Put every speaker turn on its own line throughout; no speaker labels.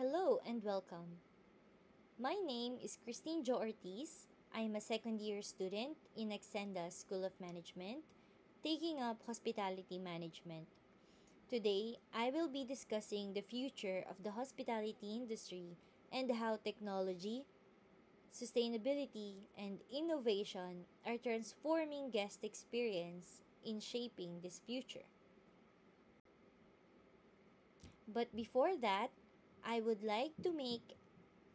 Hello and welcome. My name is Christine Jo Ortiz. I am a second year student in Exenda School of Management, taking up hospitality management. Today, I will be discussing the future of the hospitality industry and how technology, sustainability, and innovation are transforming guest experience in shaping this future. But before that, I would like to make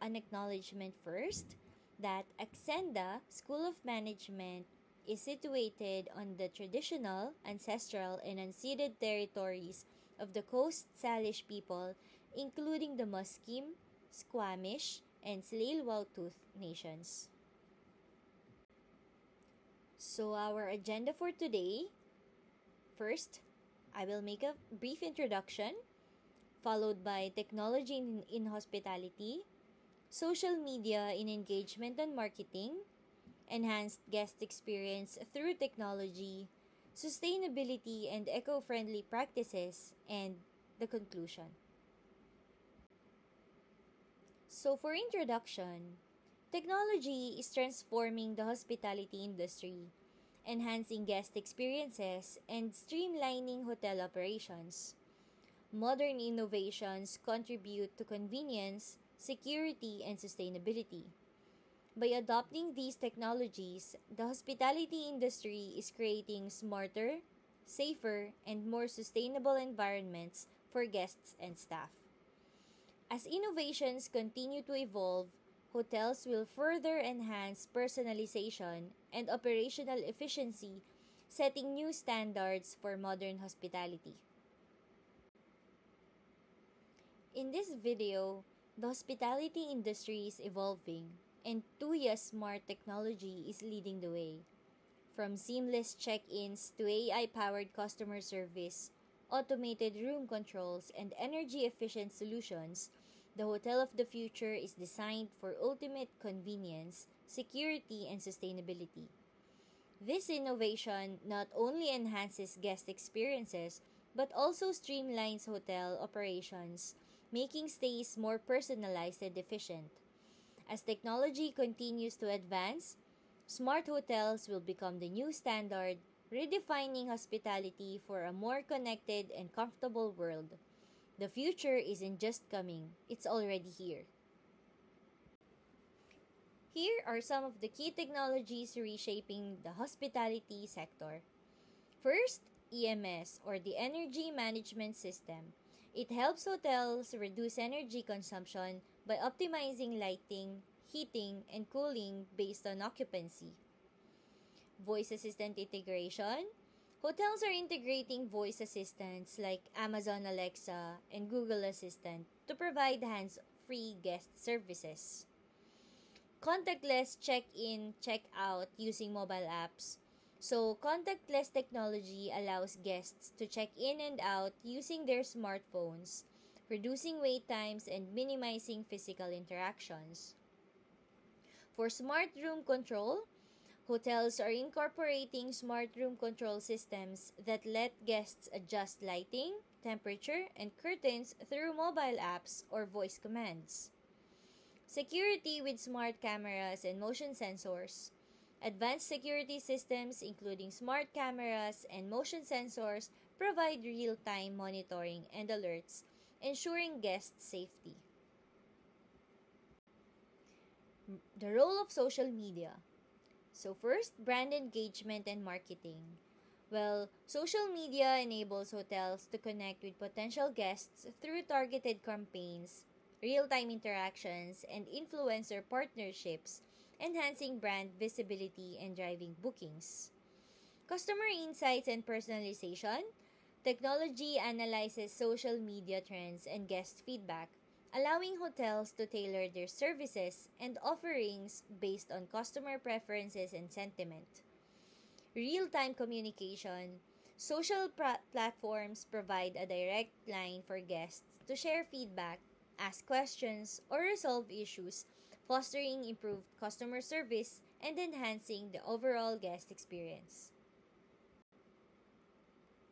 an acknowledgement first that Accenda School of Management is situated on the traditional, ancestral, and unceded territories of the Coast Salish people, including the Musqueam, Squamish, and Tsleil-Waututh nations. So our agenda for today, first, I will make a brief introduction, followed by technology in hospitality, social media in engagement and marketing, enhanced guest experience through technology, sustainability and eco friendly practices, and the conclusion. So, for introduction, technology is transforming the hospitality industry, enhancing guest experiences, and streamlining hotel operations. Modern innovations contribute to convenience, security, and sustainability. By adopting these technologies, the hospitality industry is creating smarter, safer, and more sustainable environments for guests and staff. As innovations continue to evolve, hotels will further enhance personalization and operational efficiency, setting new standards for modern hospitality. In this video, the hospitality industry is evolving, and Tuya's smart technology is leading the way. From seamless check-ins to AI-powered customer service, automated room controls, and energy-efficient solutions, the hotel of the future is designed for ultimate convenience, security, and sustainability. This innovation not only enhances guest experiences but also streamlines hotel operations, making stays more personalized and efficient. As technology continues to advance, smart hotels will become the new standard, redefining hospitality for a more connected and comfortable world. The future isn't just coming, it's already here. Here are some of the key technologies reshaping the hospitality sector. First, EMS or the Energy Management System. It helps hotels reduce energy consumption by optimizing lighting, heating, and cooling based on occupancy. Voice assistant integration. Hotels are integrating voice assistants like Amazon Alexa and Google Assistant to provide hands-free guest services. Contactless check-in, check-out using mobile apps. So, contactless technology allows guests to check in and out using their smartphones, reducing wait times and minimizing physical interactions. For smart room control, hotels are incorporating smart room control systems that let guests adjust lighting, temperature, and curtains through mobile apps or voice commands. Security with smart cameras and motion sensors. Advanced security systems, including smart cameras and motion sensors, provide real-time monitoring and alerts, ensuring guest safety. The role of social media. So first, brand engagement and marketing. Well, social media enables hotels to connect with potential guests through targeted campaigns, real-time interactions, and influencer partnerships, enhancing brand visibility and driving bookings. Customer insights and personalization. Technology analyzes social media trends and guest feedback, allowing hotels to tailor their services and offerings based on customer preferences and sentiment. Real-time communication. Social platforms provide a direct line for guests to share feedback, ask questions, or resolve issues, fostering improved customer service and enhancing the overall guest experience.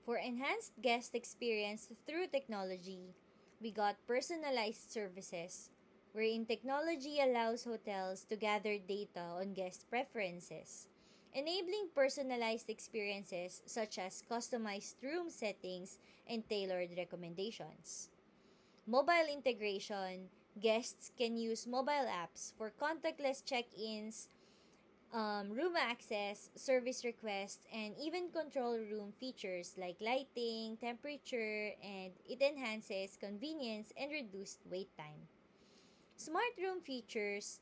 For enhanced guest experience through technology, we got personalized services, wherein technology allows hotels to gather data on guest preferences, enabling personalized experiences such as customized room settings and tailored recommendations. Mobile integration, guests can use mobile apps for contactless check-ins, room access, service requests, and even control room features like lighting, temperature, and it enhances convenience and reduced wait time. Smart room features,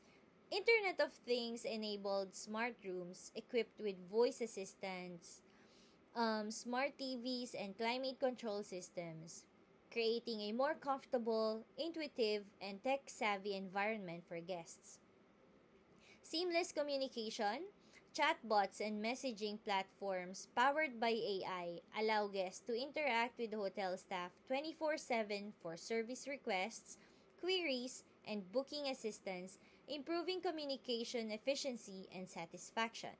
Internet of Things enabled smart rooms equipped with voice assistants, smart TVs, and climate control systems, creating a more comfortable, intuitive, and tech savvy environment for guests. Seamless communication, chatbots, and messaging platforms powered by AI allow guests to interact with hotel staff 24/7 for service requests, queries, and booking assistance, improving communication efficiency and satisfaction.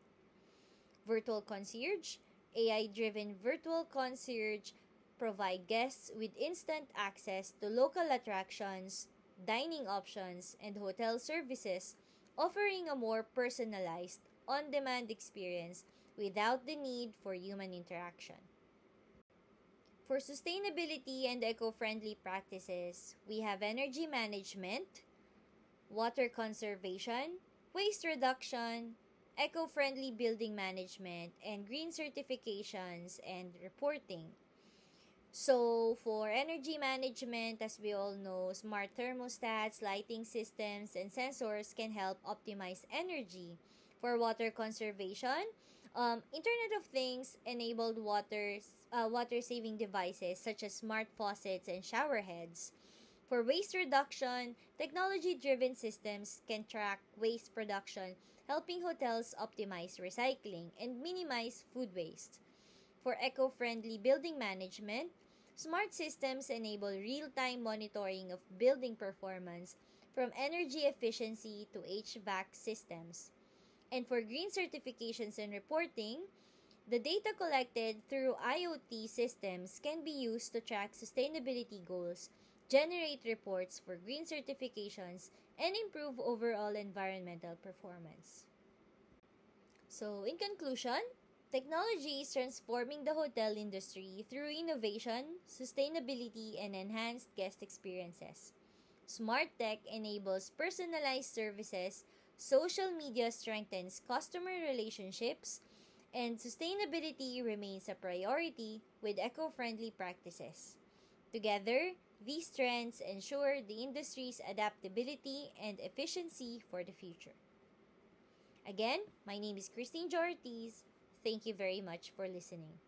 Virtual concierge, AI-driven virtual concierge provide guests with instant access to local attractions, dining options, and hotel services, offering a more personalized, on-demand experience without the need for human interaction. For sustainability and eco-friendly practices, we have energy management, water conservation, waste reduction, eco-friendly building management, and green certifications and reporting. So, for energy management, as we all know, smart thermostats, lighting systems, and sensors can help optimize energy. For water conservation, Internet of Things enabled water saving devices such as smart faucets and shower heads. For waste reduction, technology driven systems can track waste production, helping hotels optimize recycling and minimize food waste. For eco friendly building management, smart systems enable real time monitoring of building performance from energy efficiency to HVAC systems. And for green certifications and reporting, the data collected through IoT systems can be used to track sustainability goals, generate reports for green certifications, and improve overall environmental performance. So, in conclusion, technology is transforming the hotel industry through innovation, sustainability, and enhanced guest experiences. Smart tech enables personalized services, social media strengthens customer relationships, and sustainability remains a priority with eco friendly practices. Together, these trends ensure the industry's adaptability and efficiency for the future. Again, my name is Christine Jortiz. Thank you very much for listening.